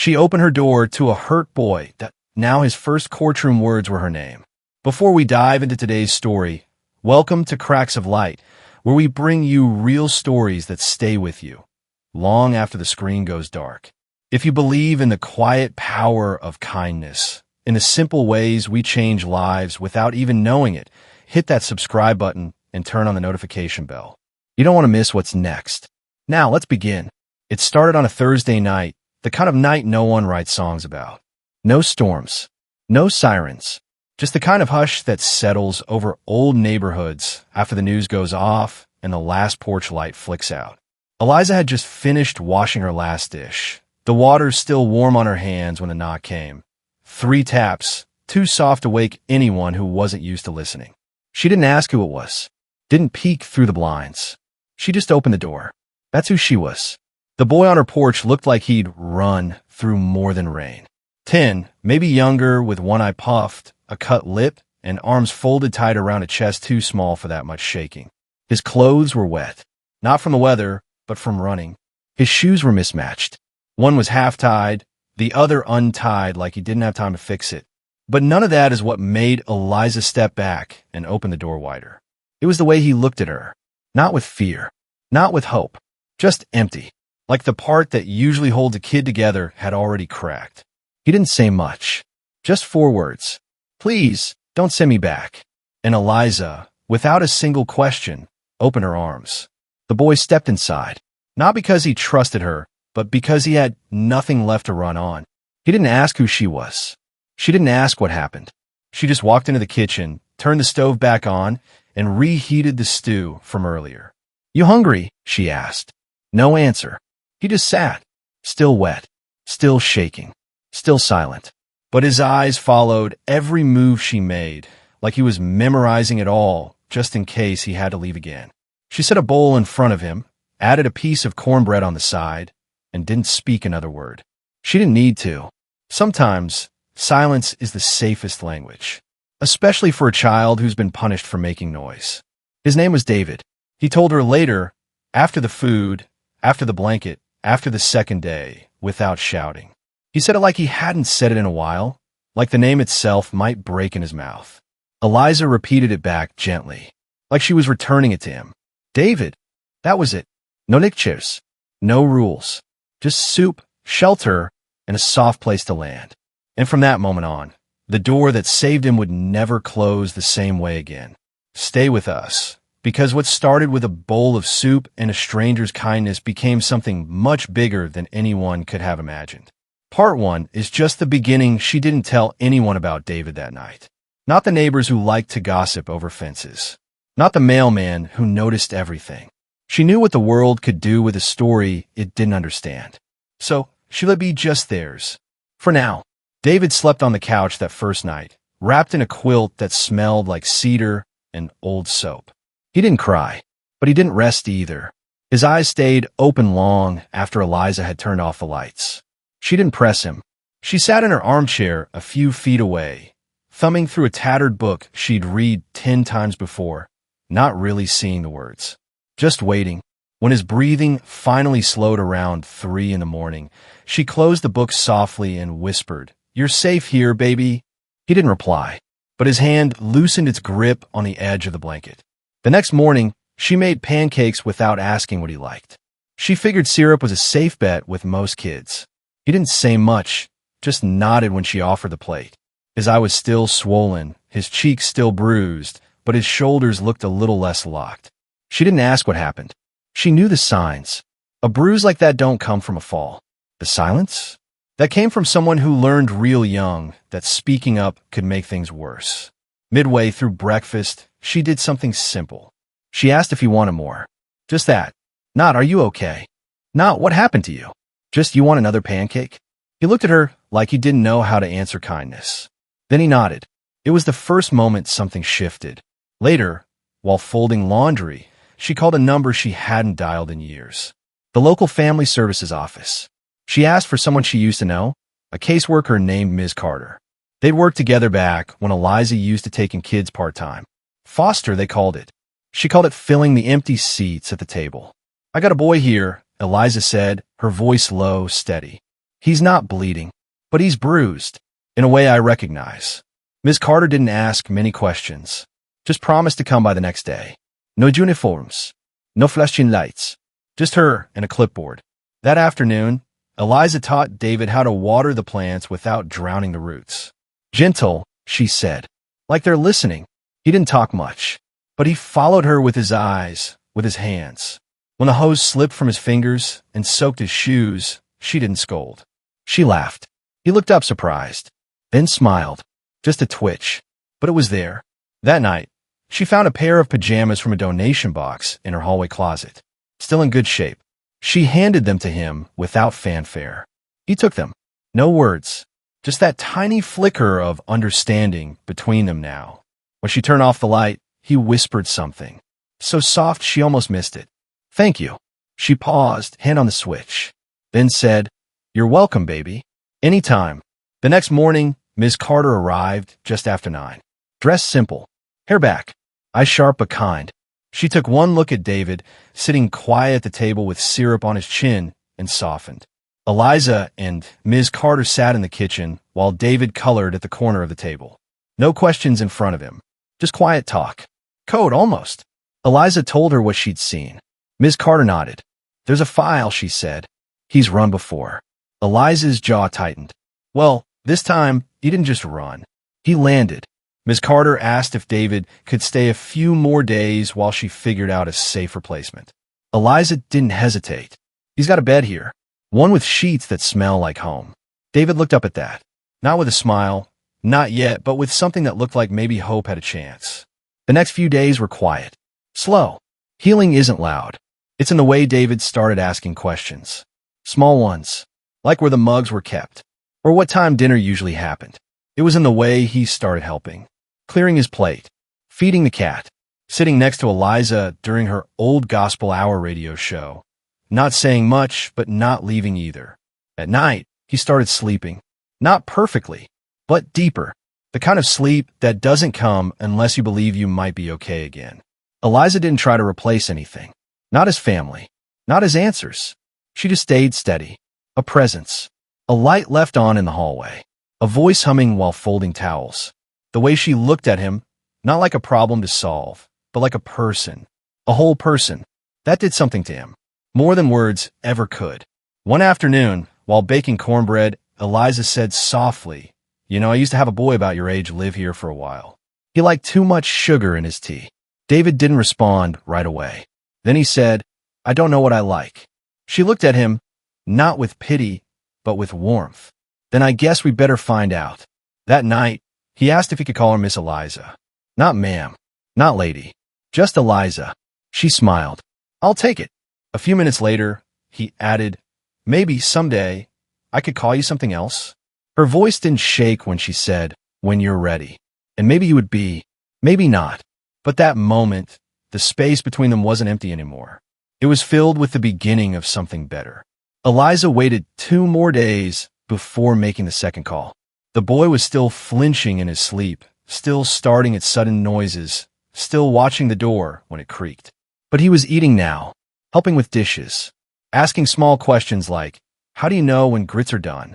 She opened her door to a hurt boy that now his first courtroom words were her name. Before we dive into today's story, welcome to Cracks of Light, where we bring you real stories that stay with you long after the screen goes dark. If you believe in the quiet power of kindness, in the simple ways we change lives without even knowing it, hit that subscribe button and turn on the notification bell. You don't want to miss what's next. Now, let's begin. It started on a Thursday night, the kind of night no one writes songs about. No storms, no sirens, just the kind of hush that settles over old neighborhoods after the news goes off and the last porch light flicks out. Eliza had just finished washing her last dish. The water's still warm on her hands when the knock came. 3 taps, too soft to wake anyone who wasn't used to listening. She didn't ask who it was, didn't peek through the blinds. She just opened the door. That's who she was. The boy on her porch looked like he'd run through more than rain. 10, maybe younger, with one eye puffed, a cut lip, and arms folded tight around a chest too small for that much shaking. His clothes were wet, not from the weather, but from running. His shoes were mismatched. One was half-tied, the other untied like he didn't have time to fix it. But none of that is what made Eliza step back and open the door wider. It was the way he looked at her, not with fear, not with hope, just empty, like the part that usually holds a kid together had already cracked. He didn't say much, just 4 words. Please, don't send me back. And Eliza, without a single question, opened her arms. The boy stepped inside, not because he trusted her, but because he had nothing left to run on. He didn't ask who she was. She didn't ask what happened. She just walked into the kitchen, turned the stove back on, and reheated the stew from earlier. "You hungry?" she asked. No answer. He just sat, still wet, still shaking, still silent. But his eyes followed every move she made, like he was memorizing it all, just in case he had to leave again. She set a bowl in front of him, added a piece of cornbread on the side, and didn't speak another word. She didn't need to. Sometimes, silence is the safest language, especially for a child who's been punished for making noise. His name was David. He told her later, after the food, after the blanket, after the second day, without shouting. He said it like he hadn't said it in a while, like the name itself might break in his mouth. Eliza repeated it back gently, like she was returning it to him. David, that was it. No nictures, no rules, just soup, shelter, and a soft place to land. And from that moment on, the door that saved him would never close the same way again. Stay with us, because what started with a bowl of soup and a stranger's kindness became something much bigger than anyone could have imagined. Part 1 is just the beginning. She didn't tell anyone about David that night. Not the neighbors who liked to gossip over fences. Not the mailman who noticed everything. She knew what the world could do with a story it didn't understand. So she let it be just theirs. For now, David slept on the couch that first night, wrapped in a quilt that smelled like cedar and old soap. He didn't cry, but he didn't rest either. His eyes stayed open long after Eliza had turned off the lights. She didn't press him. She sat in her armchair a few feet away, thumbing through a tattered book she'd read 10 times before, not really seeing the words. Just waiting. When his breathing finally slowed around 3 in the morning, she closed the book softly and whispered, "You're safe here, baby." He didn't reply, but his hand loosened its grip on the edge of the blanket. The next morning, she made pancakes without asking what he liked. She figured syrup was a safe bet with most kids. He didn't say much, just nodded when she offered the plate. His eye was still swollen, his cheeks still bruised, but his shoulders looked a little less locked. She didn't ask what happened. She knew the signs. A bruise like that don't come from a fall. The silence? That came from someone who learned real young that speaking up could make things worse. Midway through breakfast, she did something simple. She asked if he wanted more. Just that. Not, "Are you okay?" Not, "What happened to you?" Just, "You want another pancake?" He looked at her like he didn't know how to answer kindness. Then he nodded. It was the first moment something shifted. Later, while folding laundry, she called a number she hadn't dialed in years. The local family services office. She asked for someone she used to know, a caseworker named Ms. Carter. They'd worked together back when Eliza used to take in kids part-time. Foster, they called it. She called it filling the empty seats at the table. "I got a boy here," Eliza said, her voice low, steady. He's not bleeding, but he's bruised, in a way I recognize. Ms. Carter didn't ask many questions, just promised to come by the next day. No uniforms, no flashing lights, just her and a clipboard. That afternoon, Eliza taught David how to water the plants without drowning the roots. Gentle, she said, like they're listening. He didn't talk much, but he followed her with his eyes, with his hands. When the hose slipped from his fingers and soaked his shoes, she didn't scold. She laughed. He looked up surprised, then smiled. Just a twitch, but it was there. That night, she found a pair of pajamas from a donation box in her hallway closet, still in good shape. She handed them to him without fanfare. He took them. No words, just that tiny flicker of understanding between them now. When she turned off the light, he whispered something, so soft she almost missed it. Thank you. She paused, hand on the switch, then said, You're welcome, baby. Anytime. The next morning, Ms. Carter arrived just after 9. Dressed simple, hair back, eyes sharp but kind. She took one look at David, sitting quiet at the table with syrup on his chin, and softened. Eliza and Ms. Carter sat in the kitchen while David colored at the corner of the table. No questions in front of him, just quiet talk. Code, almost. Eliza told her what she'd seen. Ms. Carter nodded. There's a file, she said. He's run before. Eliza's jaw tightened. Well, this time, he didn't just run. He landed. Ms. Carter asked if David could stay a few more days while she figured out a safe replacement. Eliza didn't hesitate. He's got a bed here, one with sheets that smell like home. David looked up at that, not with a smile, not yet, but with something that looked like maybe hope had a chance. The next few days were quiet, slow. Healing isn't loud. It's in the way David started asking questions. Small ones, like where the mugs were kept, or what time dinner usually happened. It was in the way he started helping, clearing his plate, feeding the cat, sitting next to Eliza during her old gospel hour radio show, not saying much, but not leaving either. At night, he started sleeping, not perfectly, but deeper, the kind of sleep that doesn't come unless you believe you might be okay again. Eliza didn't try to replace anything, not his family, not his answers. She just stayed steady, a presence, a light left on in the hallway, a voice humming while folding towels. The way she looked at him, not like a problem to solve, but like a person, a whole person. That did something to him, more than words ever could. One afternoon, while baking cornbread, Eliza said softly, I used to have a boy about your age live here for a while. He liked too much sugar in his tea. David didn't respond right away. Then he said, I don't know what I like. She looked at him, not with pity, but with warmth. Then I guess we better find out. That night, he asked if he could call her Miss Eliza. Not ma'am, not lady, just Eliza. She smiled. I'll take it. A few minutes later, he added, maybe someday I could call you something else. Her voice didn't shake when she said, when you're ready. And maybe you would be, maybe not. But that moment, the space between them wasn't empty anymore. It was filled with the beginning of something better. Eliza waited 2 more days before making the second call. The boy was still flinching in his sleep, still starting at sudden noises, still watching the door when it creaked. But he was eating now, helping with dishes, asking small questions like, how do you know when grits are done?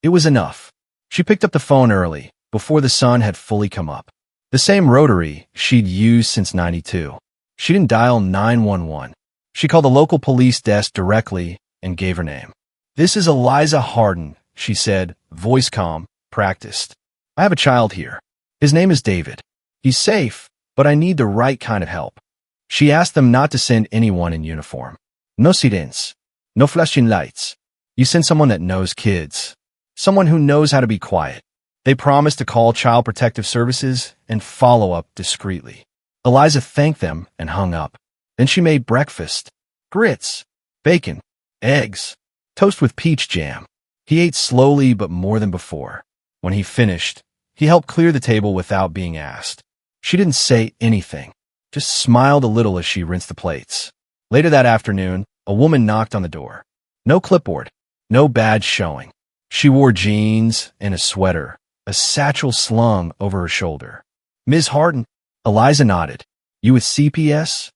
It was enough. She picked up the phone early, before the sun had fully come up. The same rotary she'd used since '92. She didn't dial 911. She called the local police desk directly and gave her name. This is Eliza Harden, she said, voice calm, practiced. I have a child here. His name is David. He's safe, but I need the right kind of help. She asked them not to send anyone in uniform. No sirens. No flashing lights. You send someone that knows kids. Someone who knows how to be quiet. They promised to call Child Protective Services and follow up discreetly. Eliza thanked them and hung up. Then she made breakfast. Grits, bacon, eggs, toast with peach jam. He ate slowly but more than before. When he finished, he helped clear the table without being asked. She didn't say anything, just smiled a little as she rinsed the plates. Later that afternoon, a woman knocked on the door. No clipboard, no badge showing. She wore jeans and a sweater, a satchel slung over her shoulder. Ms. Harden? Eliza nodded. You with CPS?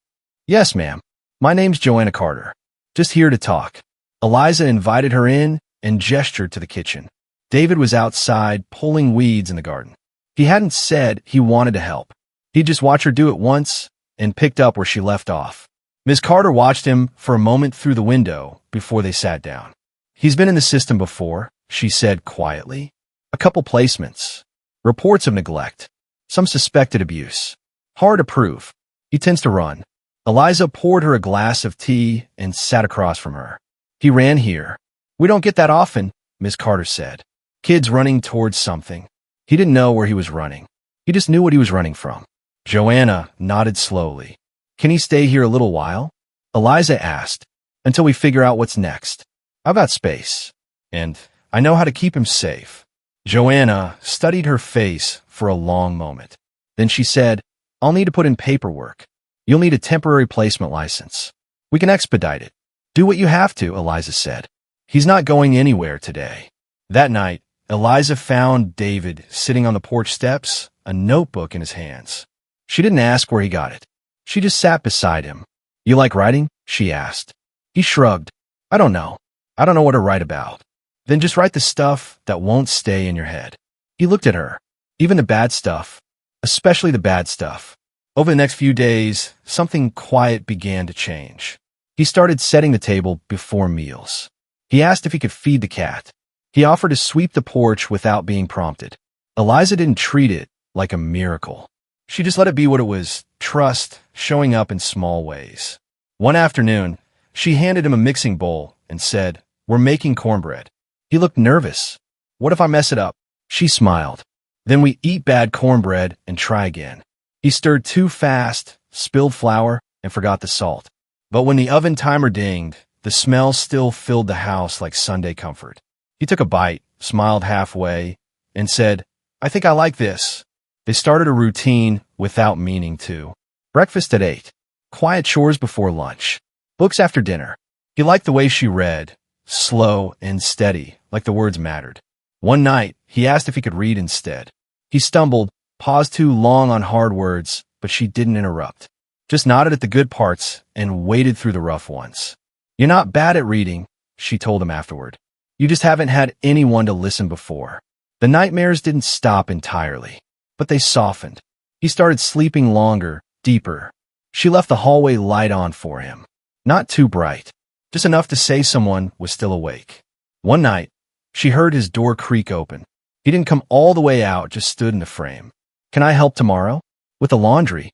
Yes, ma'am. My name's Joanna Carter. Just here to talk. Eliza invited her in and gestured to the kitchen. David was outside pulling weeds in the garden. He hadn't said he wanted to help. He'd just watched her do it once and picked up where she left off. Ms. Carter watched him for a moment through the window before they sat down. "He's been in the system before," she said quietly. "A couple placements. Reports of neglect. Some suspected abuse. Hard to prove. He tends to run." Eliza poured her a glass of tea and sat across from her. "He ran here." "We don't get that often," Ms. Carter said. "Kids running towards something." He didn't know where he was running. He just knew what he was running from. Joanna nodded slowly. "Can he stay here a little while?" Eliza asked. "Until we figure out what's next. I've got space. And I know how to keep him safe." Joanna studied her face for a long moment. Then she said, "I'll need to put in paperwork. You'll need a temporary placement license. We can expedite it." "Do what you have to," Eliza said. "He's not going anywhere today." That night, Eliza found David sitting on the porch steps, a notebook in his hands. She didn't ask where he got it. She just sat beside him. "You like writing?" she asked. He shrugged. "I don't know. I don't know what to write about." "Then just write the stuff that won't stay in your head." He looked at her. "Even the bad stuff. Especially the bad stuff." Over the next few days, something quiet began to change. He started setting the table before meals. He asked if he could feed the cat. He offered to sweep the porch without being prompted. Eliza didn't treat it like a miracle. She just let it be what it was, trust, showing up in small ways. One afternoon, she handed him a mixing bowl and said, "We're making cornbread." He looked nervous. "What if I mess it up?" She smiled. "Then we eat bad cornbread and try again." He stirred too fast, spilled flour, and forgot the salt. But when the oven timer dinged, the smell still filled the house like Sunday comfort. He took a bite, smiled halfway, and said, "I think I like this." They started a routine without meaning to. Breakfast at 8. Quiet chores before lunch. Books after dinner. He liked the way she read, slow and steady, like the words mattered. One night, he asked if he could read instead. He stumbled, paused too long on hard words, but she didn't interrupt. Just nodded at the good parts and waded through the rough ones. "You're not bad at reading," she told him afterward. "You just haven't had anyone to listen before." The nightmares didn't stop entirely, but they softened. He started sleeping longer, deeper. She left the hallway light on for him. Not too bright, just enough to say someone was still awake. One night, she heard his door creak open. He didn't come all the way out, just stood in the frame. "Can I help tomorrow? With the laundry?"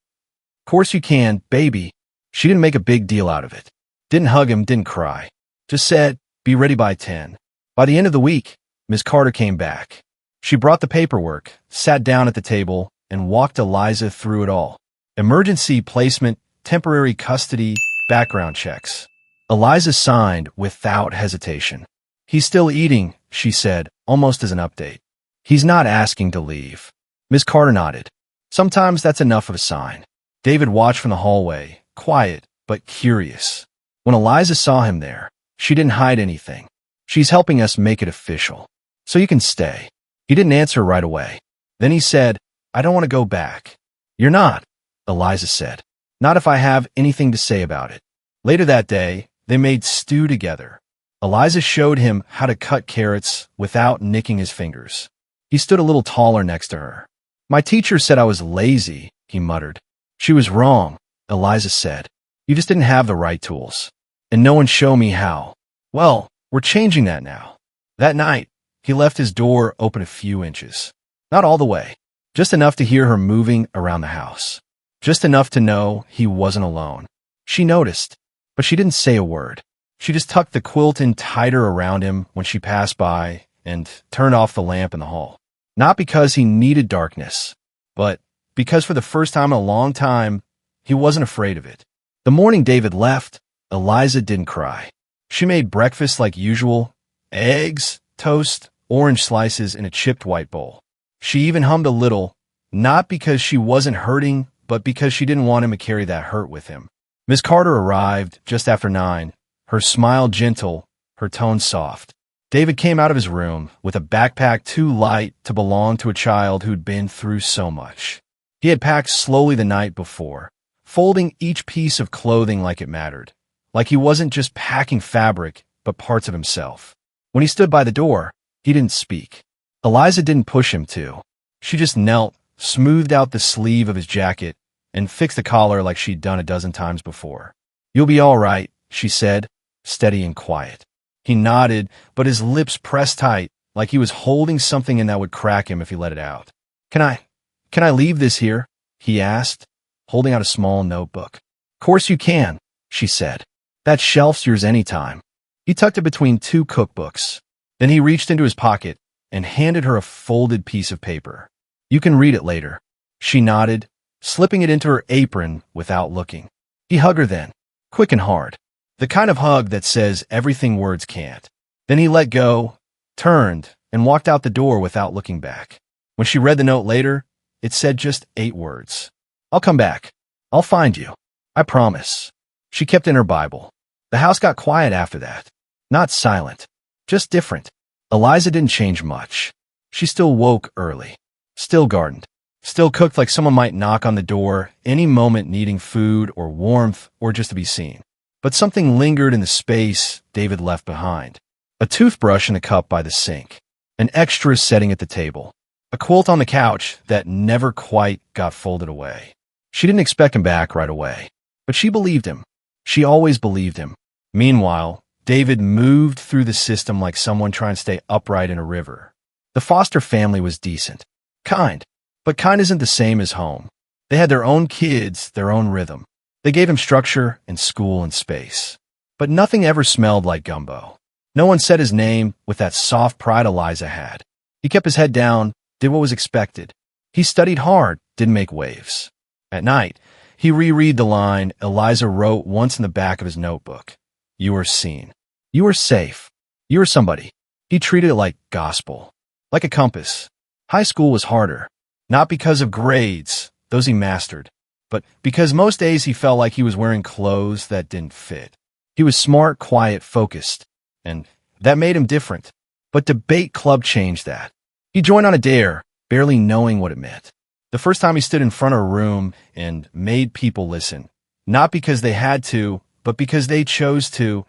"Course you can, baby." She didn't make a big deal out of it. Didn't hug him, didn't cry. Just said, "Be ready by 10. By the end of the week, Ms. Carter came back. She brought the paperwork, sat down at the table, and walked Eliza through it all. Emergency placement, temporary custody, background checks. Eliza signed without hesitation. "He's still eating," she said, almost as an update. "He's not asking to leave." Ms. Carter nodded. Sometimes that's enough of a sign. David watched from the hallway, quiet but curious. When Eliza saw him there, she didn't hide anything. "She's helping us make it official. So you can stay." He didn't answer right away. Then he said, "I don't want to go back." "You're not," Eliza said. "Not if I have anything to say about it." Later that day, they made stew together. Eliza showed him how to cut carrots without nicking his fingers. He stood a little taller next to her. "My teacher said I was lazy," he muttered. "She was wrong," Eliza said. "You just didn't have the right tools. And no one showed me how." "Well, we're changing that now." That night, he left his door open a few inches. Not all the way. Just enough to hear her moving around the house. Just enough to know he wasn't alone. She noticed, but she didn't say a word. She just tucked the quilt in tighter around him when she passed by and turned off the lamp in the hall. Not because he needed darkness, but because for the first time in a long time, he wasn't afraid of it. The morning David left, Eliza didn't cry. She made breakfast like usual, eggs, toast, orange slices in a chipped white bowl. She even hummed a little, not because she wasn't hurting, but because she didn't want him to carry that hurt with him. Miss Carter arrived just after 9, her smile gentle, her tone soft. David came out of his room with a backpack too light to belong to a child who'd been through so much. He had packed slowly the night before, folding each piece of clothing like it mattered, like he wasn't just packing fabric, but parts of himself. When he stood by the door, he didn't speak. Eliza didn't push him to. She just knelt, smoothed out the sleeve of his jacket, and fixed the collar like she'd done a dozen times before. "You'll be all right," she said, steady and quiet. He nodded, but his lips pressed tight, like he was holding something in that would crack him if he let it out. Can I leave this here?" he asked, holding out a small notebook. "Course you can," she said. "That shelf's yours anytime." He tucked it between two cookbooks. Then he reached into his pocket and handed her a folded piece of paper. "You can read it later." She nodded, slipping it into her apron without looking. He hugged her then, quick and hard. The kind of hug that says everything words can't. Then he let go, turned, and walked out the door without looking back. When she read the note later, it said just 8 words. "I'll come back. I'll find you. I promise." She kept in her Bible. The house got quiet after that. Not silent, just different. Eliza didn't change much. She still woke early, still gardened, still cooked like someone might knock on the door any moment needing food or warmth or just to be seen. But something lingered in the space David left behind. A toothbrush in a cup by the sink, an extra setting at the table, a quilt on the couch that never quite got folded away. She didn't expect him back right away, but she believed him. She always believed him. Meanwhile, David moved through the system like someone trying to stay upright in a river. The Foster family was decent, kind, but kind isn't the same as home. They had their own kids, their own rhythm. They gave him structure and school and space. But nothing ever smelled like gumbo. No one said his name with that soft pride Eliza had. He kept his head down, did what was expected. He studied hard, didn't make waves. At night, he reread the line Eliza wrote once in the back of his notebook. "You are seen. You are safe. You are somebody." He treated it like gospel, like a compass. High school was harder, not because of grades, those he mastered, but because most days he felt like he was wearing clothes that didn't fit. He was smart, quiet, focused, and that made him different. But debate club changed that. He joined on a dare, barely knowing what it meant. The first time he stood in front of a room and made people listen, not because they had to, but because they chose to,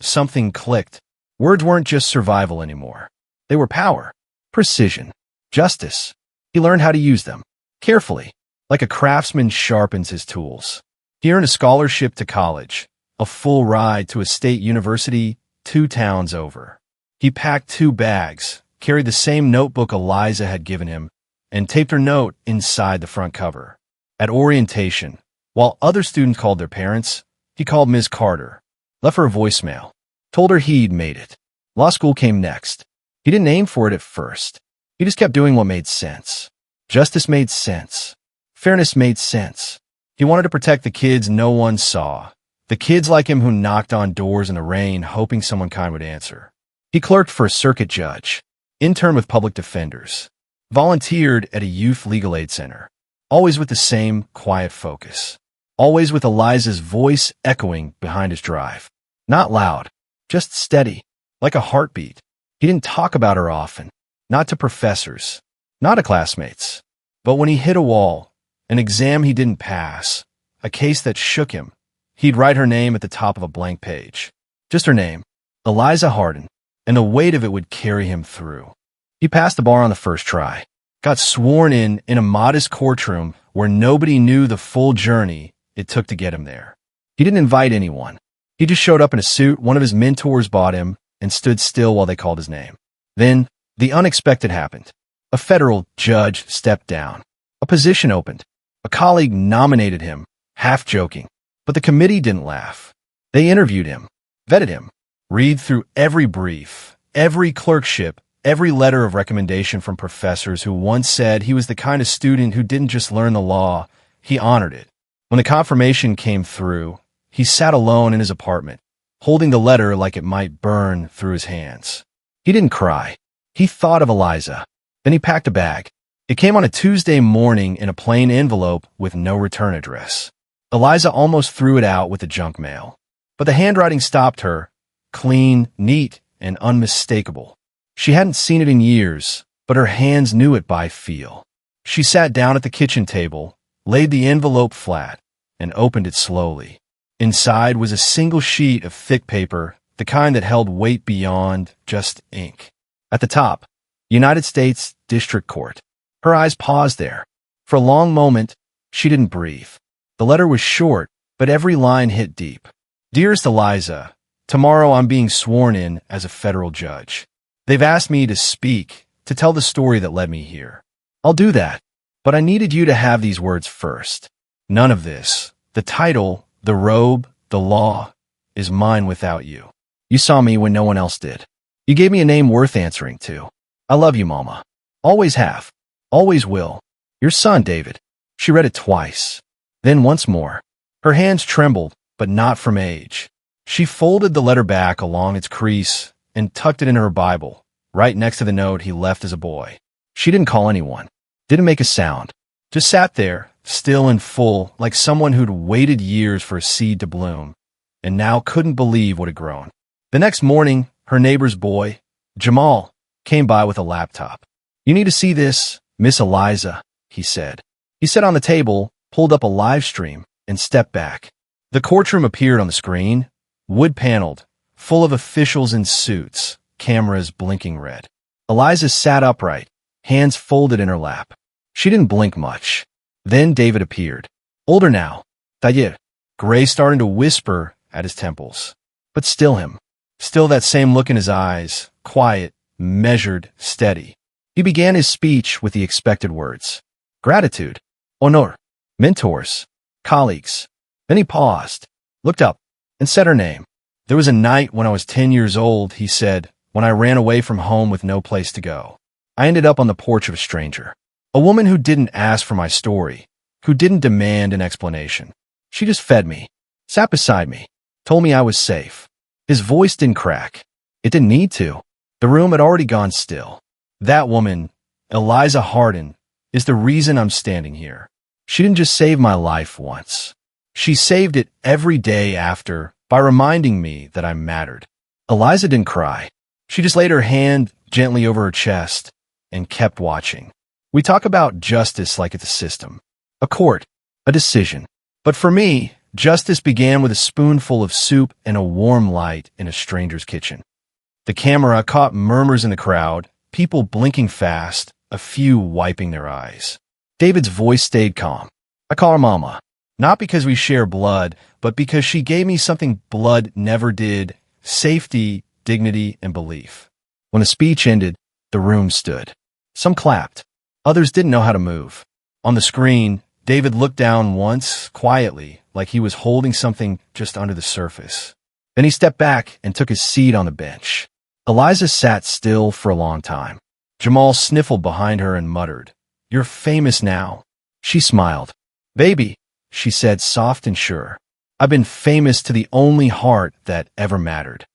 something clicked. Words weren't just survival anymore. They were power, precision, justice. He learned how to use them, carefully, like a craftsman sharpens his tools. He earned a scholarship to college, a full ride to a state university 2 towns over. He packed 2 bags, carried the same notebook Eliza had given him, and taped her note inside the front cover. At orientation, while other students called their parents, he called Ms. Carter, left her a voicemail, told her he'd made it. Law school came next. He didn't aim for it at first. He just kept doing what made sense. Justice made sense. Fairness made sense. He wanted to protect the kids no one saw, the kids like him who knocked on doors in the rain hoping someone kind would answer. He clerked for a circuit judge, interned with public defenders, volunteered at a youth legal aid center, always with the same quiet focus, always with Eliza's voice echoing behind his drive. Not loud, just steady, like a heartbeat. He didn't talk about her often, not to professors, not to classmates. But when he hit a wall, an exam he didn't pass, a case that shook him, he'd write her name at the top of a blank page. Just her name, Eliza Hardin, and the weight of it would carry him through. He passed the bar on the first try, got sworn in a modest courtroom where nobody knew the full journey it took to get him there. He didn't invite anyone. He just showed up in a suit one of his mentors bought him and stood still while they called his name. Then, the unexpected happened. A federal judge stepped down. A position opened. A colleague nominated him, half joking. But the committee didn't laugh. They interviewed him, vetted him, read through every brief, every clerkship, every letter of recommendation from professors who once said he was the kind of student who didn't just learn the law, he honored it. When the confirmation came through, he sat alone in his apartment, holding the letter like it might burn through his hands. He didn't cry. He thought of Eliza. Then he packed a bag. It came on a Tuesday morning in a plain envelope with no return address. Eliza almost threw it out with the junk mail. But the handwriting stopped her, clean, neat, and unmistakable. She hadn't seen it in years, but her hands knew it by feel. She sat down at the kitchen table, laid the envelope flat, and opened it slowly. Inside was a single sheet of thick paper the kind that held weight beyond just ink. At the top, United States District Court. Her eyes paused there. For a long moment, she didn't breathe. The letter was short, but every line hit deep. Dearest Eliza, tomorrow I'm being sworn in as a federal judge. They've asked me to speak, to tell the story that led me here. I'll do that, but I needed you to have these words first. None of this, the title, the robe, the law, is mine without you. You saw me when no one else did. You gave me a name worth answering to. I love you, Mama. Always have. Always will. Your son, David. She read it twice. Then once more. Her hands trembled, but not from age. She folded the letter back along its crease and tucked it in her Bible, right next to the note he left as a boy. She didn't call anyone. Didn't make a sound. Just sat there, still and full, like someone who'd waited years for a seed to bloom, and now couldn't believe what had grown. The next morning, her neighbor's boy, Jamal, came by with a laptop. You need to see this, Miss Eliza, he said. He sat on the table, pulled up a live stream, and stepped back. The courtroom appeared on the screen, wood-paneled, full of officials in suits, cameras blinking red. Eliza sat upright, hands folded in her lap. She didn't blink much. Then David appeared. Older now, Tayer, gray starting to whisper at his temples. But still him. Still that same look in his eyes, quiet, measured, steady. He began his speech with the expected words. Gratitude, honor, mentors, colleagues. Then he paused, looked up, and said her name. There was a night when I was 10 years old, he said, when I ran away from home with no place to go. I ended up on the porch of a stranger. A woman who didn't ask for my story, who didn't demand an explanation. She just fed me, sat beside me, told me I was safe. His voice didn't crack. It didn't need to. The room had already gone still. That woman, Eliza Hardin, is the reason I'm standing here. She didn't just save my life once. She saved it every day after by reminding me that I mattered. Eliza didn't cry. She just laid her hand gently over her chest and kept watching. We talk about justice like it's a system, a court, a decision. But for me, justice began with a spoonful of soup and a warm light in a stranger's kitchen. The camera caught murmurs in the crowd, people blinking fast, a few wiping their eyes. David's voice stayed calm. I call her Mama, not because we share blood, but because she gave me something blood never did, safety, dignity, and belief. When the speech ended, the room stood. Some clapped. Others didn't know how to move. On the screen, David looked down once, quietly, like he was holding something just under the surface. Then he stepped back and took his seat on the bench. Eliza sat still for a long time. Jamal sniffled behind her and muttered, You're famous now. She smiled. Baby, she said, soft and sure. I've been famous to the only heart that ever mattered.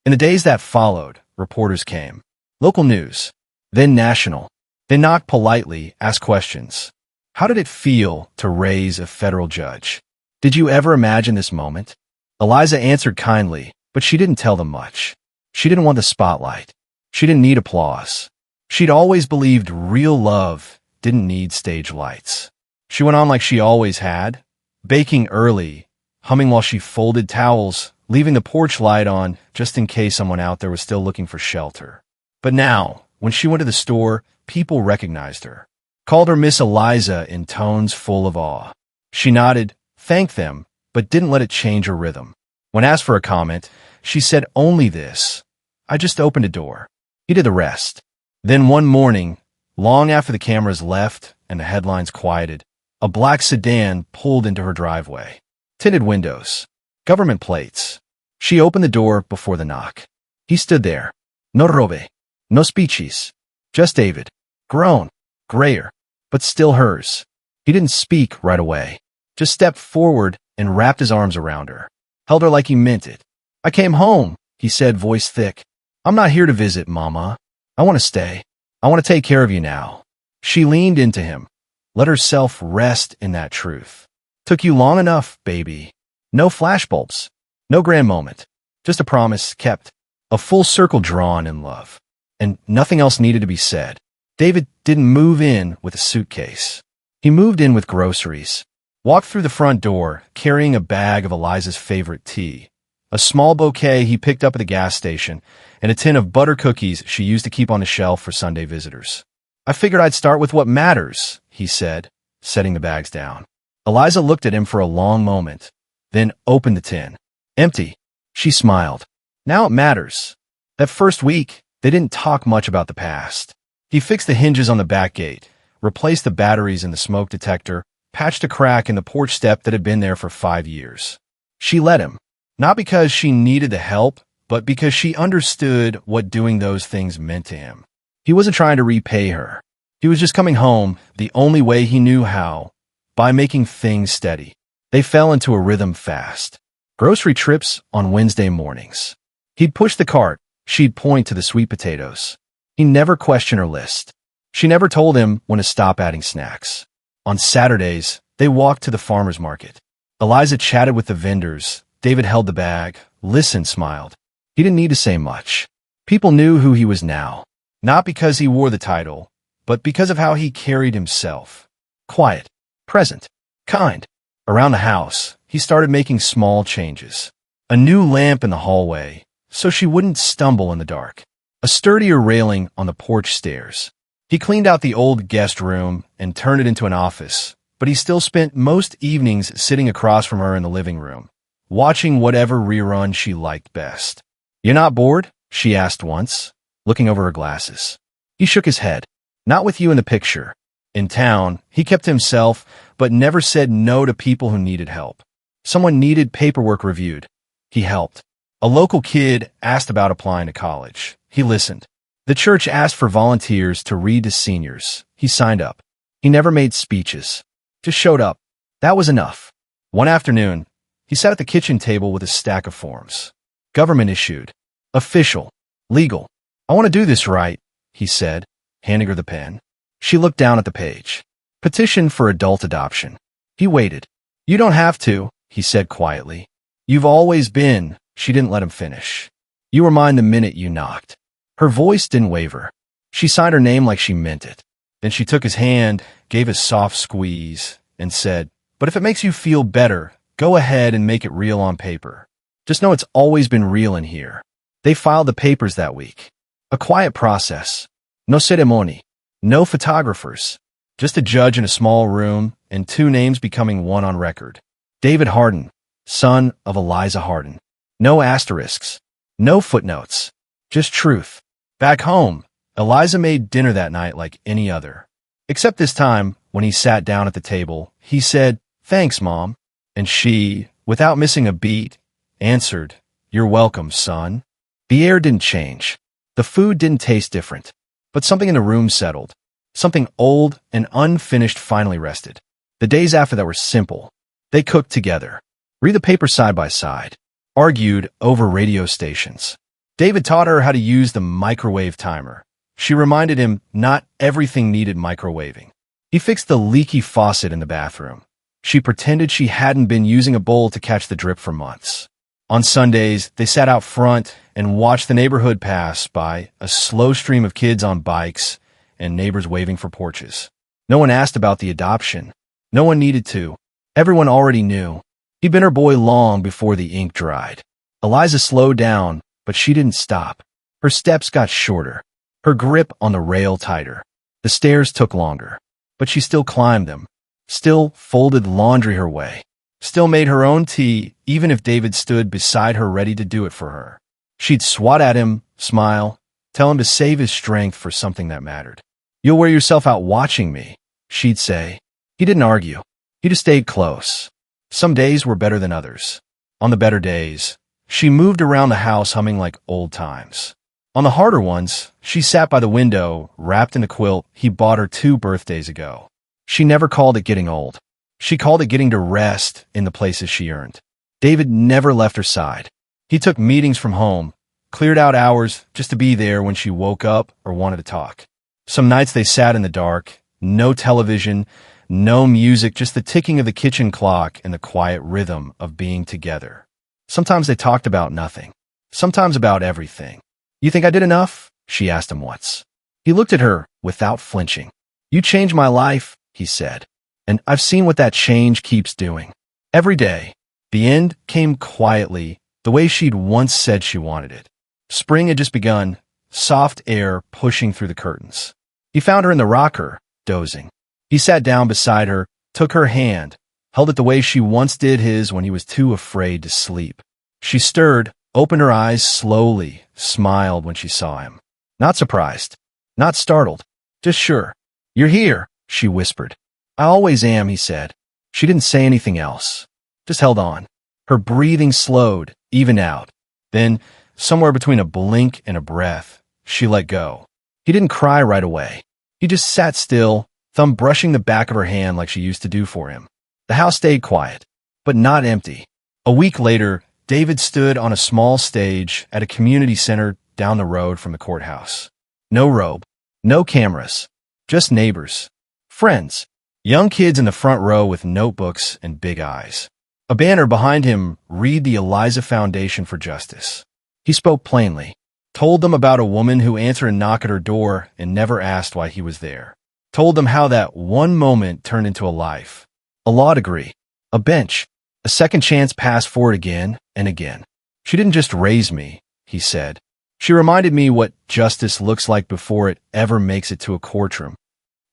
In the days that followed, reporters came. Local news, then national. They knocked politely, asked questions. How did it feel to raise a federal judge? Did you ever imagine this moment? Eliza answered kindly, but she didn't tell them much. She didn't want the spotlight. She didn't need applause. She'd always believed real love didn't need stage lights. She went on like she always had, baking early, humming while she folded towels, leaving the porch light on just in case someone out there was still looking for shelter. But now, when she went to the store, people recognized her, called her Miss Eliza in tones full of awe. She nodded, thanked them, but didn't let it change her rhythm. When asked for a comment, she said only this. I just opened a door. He did the rest. Then one morning, long after the cameras left and the headlines quieted, a black sedan pulled into her driveway. Tinted windows. Government plates. She opened the door before the knock. He stood there. No robe. No speeches. Just David. Grown. Grayer. But still hers. He didn't speak right away. Just stepped forward and wrapped his arms around her. Held her like he meant it. I came home, he said, voice thick. I'm not here to visit, Mama. I want to stay. I want to take care of you now. She leaned into him. Let herself rest in that truth. Took you long enough, baby. No flashbulbs. No grand moment. Just a promise kept. A full circle drawn in love. And nothing else needed to be said. David didn't move in with a suitcase. He moved in with groceries. Walked through the front door, carrying a bag of Eliza's favorite tea. a small bouquet he picked up at the gas station, and a tin of butter cookies she used to keep on the shelf for Sunday visitors. I figured I'd start with what matters, he said, setting the bags down. Eliza looked at him for a long moment, then opened the tin. Empty. She smiled. Now it matters. That first week, they didn't talk much about the past. He fixed the hinges on the back gate, replaced the batteries in the smoke detector, patched a crack in the porch step that had been there for 5 years. She let him, not because she needed the help, but because she understood what doing those things meant to him. He wasn't trying to repay her. He was just coming home the only way he knew how, by making things steady. They fell into a rhythm fast. Grocery trips on Wednesday mornings. He'd push the cart. She'd point to the sweet potatoes. He never questioned her list. She never told him when to stop adding snacks. On Saturdays, they walked to the farmer's market. Eliza chatted with the vendors. David held the bag, listened, smiled. He didn't need to say much. People knew who he was now, not because he wore the title, but because of how he carried himself. Quiet, present, kind. Around the house, he started making small changes. A new lamp in the hallway, so she wouldn't stumble in the dark. A sturdier railing on the porch stairs. He cleaned out the old guest room and turned it into an office, but he still spent most evenings sitting across from her in the living room, watching whatever rerun she liked best. "You're not bored?" she asked once, looking over her glasses. He shook his head. "Not with you in the picture." In town, he kept to himself, but never said no to people who needed help. Someone needed paperwork reviewed. He helped. A local kid asked about applying to college. He listened. The church asked for volunteers to read to seniors. He signed up. He never made speeches. Just showed up. That was enough. One afternoon, he sat at the kitchen table with a stack of forms. Government issued. Official. Legal. "I want to do this right," he said, handing her the pen. She looked down at the page. Petition for adult adoption. He waited. "You don't have to," he said quietly. "You've always been." She didn't let him finish. "You were mine the minute you knocked." Her voice didn't waver. She signed her name like she meant it. Then she took his hand, gave a soft squeeze, and said, "But if it makes you feel better, go ahead and make it real on paper. Just know it's always been real in here." They filed the papers that week. A quiet process. No ceremony. No photographers. Just a judge in a small room and 2 names becoming one on record. David Harden, son of Eliza Harden. No asterisks. No footnotes. Just truth. Back home, Eliza made dinner that night like any other. Except this time, when he sat down at the table, he said, "Thanks, Mom." And she, without missing a beat, answered, "You're welcome, son." The air didn't change. The food didn't taste different. But something in the room settled. Something old and unfinished finally rested. The days after that were simple. They cooked together. Read the paper side by side. Argued over radio stations. David taught her how to use the microwave timer. She reminded him not everything needed microwaving. He fixed the leaky faucet in the bathroom. She pretended she hadn't been using a bowl to catch the drip for months. On Sundays, they sat out front and watched the neighborhood pass by, a slow stream of kids on bikes and neighbors waving for porches. No one asked about the adoption. No one needed to. Everyone already knew. He'd been her boy long before the ink dried. Eliza slowed down, but she didn't stop. Her steps got shorter. Her grip on the rail tighter. The stairs took longer, but she still climbed them. Still folded laundry her way. Still made her own tea, even if David stood beside her ready to do it for her. She'd swat at him, smile, tell him to save his strength for something that mattered. "You'll wear yourself out watching me," she'd say. He didn't argue. He just stayed close. Some days were better than others. On the better days, she moved around the house humming like old times. On the harder ones, she sat by the window, wrapped in the quilt he bought her 2 birthdays ago. She never called it getting old. She called it getting to rest in the places she earned. David never left her side. He took meetings from home, cleared out hours just to be there when she woke up or wanted to talk. Some nights they sat in the dark, no television, no music, just the ticking of the kitchen clock and the quiet rhythm of being together. Sometimes they talked about nothing, sometimes about everything. "You think I did enough?" she asked him once. He looked at her without flinching. "You changed my life," he said. "And I've seen what that change keeps doing. Every day." The end came quietly, the way she'd once said she wanted it. Spring had just begun, soft air pushing through the curtains. He found her in the rocker, dozing. He sat down beside her, took her hand, held it the way she once did his when he was too afraid to sleep. She stirred, opened her eyes slowly, smiled when she saw him. Not surprised, not startled, just sure. "You're here," she whispered. "I always am," he said. She didn't say anything else, just held on. Her breathing slowed, evened out. Then, somewhere between a blink and a breath, she let go. He didn't cry right away. He just sat still, thumb brushing the back of her hand like she used to do for him. The house stayed quiet, but not empty. A week later, David stood on a small stage at a community center down the road from the courthouse. No robe, no cameras, just neighbors, friends, young kids in the front row with notebooks and big eyes. A banner behind him read the Eliza Foundation for Justice. He spoke plainly, told them about a woman who answered a knock at her door and never asked why he was there. Told them how that one moment turned into a life, a law degree, a bench, a second chance passed for it again and again. "She didn't just raise me," he said. "She reminded me what justice looks like before it ever makes it to a courtroom."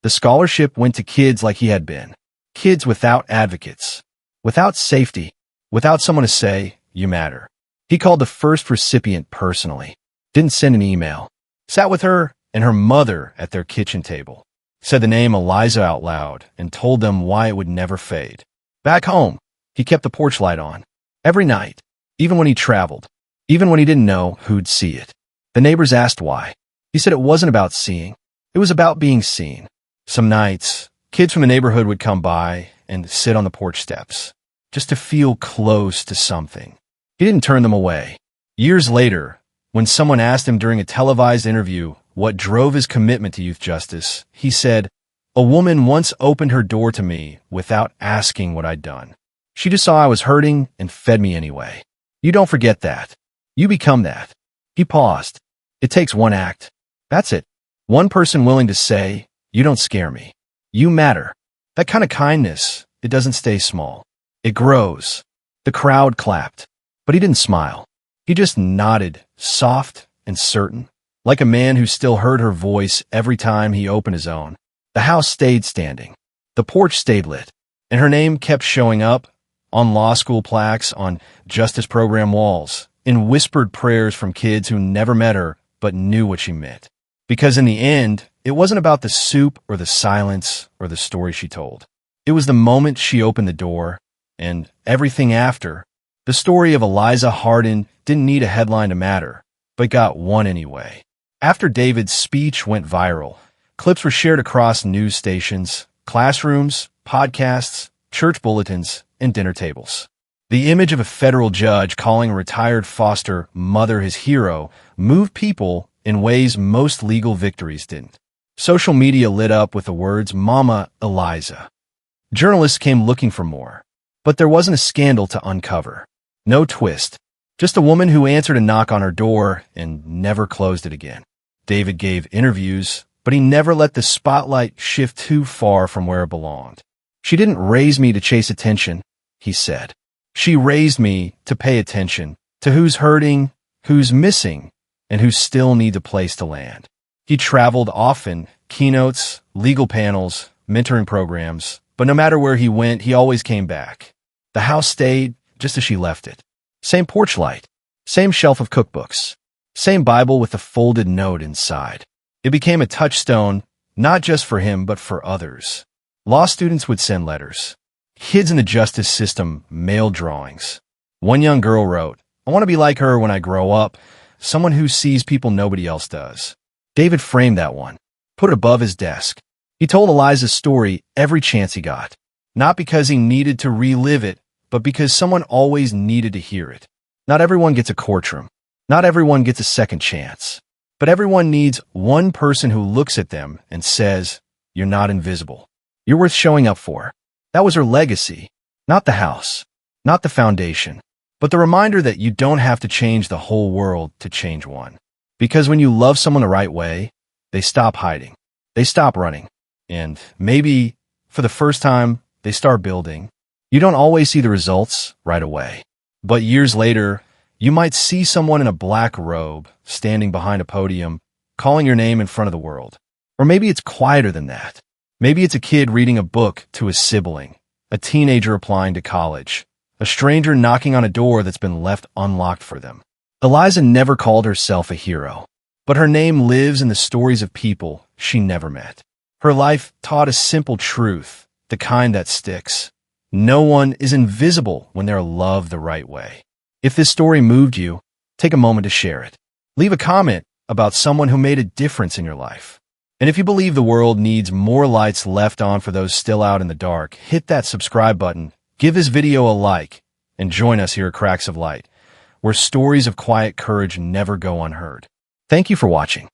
The scholarship went to kids like he had been, kids without advocates, without safety, without someone to say, "You matter." He called the first recipient personally, didn't send an email, sat with her and her mother at their kitchen table, said the name Eliza out loud, and told them why it would never fade. Back home, he kept the porch light on, every night, even when he traveled, even when he didn't know who'd see it. The neighbors asked why. He said it wasn't about seeing, it was about being seen. Some nights, kids from the neighborhood would come by and sit on the porch steps, just to feel close to something. He didn't turn them away. Years later, when someone asked him during a televised interview what drove his commitment to youth justice, he said, "A woman once opened her door to me without asking what I'd done. She just saw I was hurting and fed me anyway." You don't forget that. You become that. He paused. It takes one act. That's it. One person willing to say, "You don't scare me. You matter." That kind of kindness, it doesn't stay small. It grows. The crowd clapped, but he didn't smile. He just nodded, soft and certain, like a man who still heard her voice every time he opened his own. The house stayed standing. The porch stayed lit, and her name kept showing up on law school plaques, on justice program walls, in whispered prayers from kids who never met her but knew what she meant. Because in the end, it wasn't about the soup or the silence or the story she told. It was the moment she opened the door, and everything after. The story of Eliza Hardin didn't need a headline to matter, but got one anyway. After David's speech went viral, clips were shared across news stations, classrooms, podcasts, church bulletins, and dinner tables. The image of a federal judge calling a retired foster mother his hero moved people in ways most legal victories didn't. Social media lit up with the words, "Mama Eliza." Journalists came looking for more, but there wasn't a scandal to uncover. No twist. Just a woman who answered a knock on her door and never closed it again. David gave interviews, but he never let the spotlight shift too far from where it belonged. "She didn't raise me to chase attention," he said. "She raised me to pay attention to who's hurting, who's missing, and who still needs a place to land." He traveled often, keynotes, legal panels, mentoring programs, but no matter where he went, he always came back. The house stayed just as she left it. Same porch light, same shelf of cookbooks, same Bible with a folded note inside. It became a touchstone, not just for him, but for others. Law students would send letters. Kids in the justice system mailed drawings. One young girl wrote, "I want to be like her when I grow up, someone who sees people nobody else does." David framed that one, put it above his desk. He told Eliza's story every chance he got, not because he needed to relive it, but because someone always needed to hear it. Not everyone gets a courtroom. Not everyone gets a second chance. But everyone needs one person who looks at them and says, "You're not invisible. You're worth showing up for." That was her legacy. Not the house, not the foundation, but the reminder that you don't have to change the whole world to change one. Because when you love someone the right way, they stop hiding. They stop running. And maybe, for the first time, they start building. You don't always see the results right away. But years later, You might see someone in a black robe, standing behind a podium, calling your name in front of the world. Or maybe it's quieter than that. Maybe it's a kid reading a book to his sibling, a teenager applying to college, a stranger knocking on a door that's been left unlocked for them. Eliza never called herself a hero, but her name lives in the stories of people she never met. Her life taught a simple truth, the kind that sticks. No one is invisible when they're loved the right way. If this story moved you, take a moment to share it. Leave a comment about someone who made a difference in your life. And if you believe the world needs more lights left on for those still out in the dark, hit that subscribe button, give this video a like, and join us here at Cracks of Light, where stories of quiet courage never go unheard. Thank you for watching.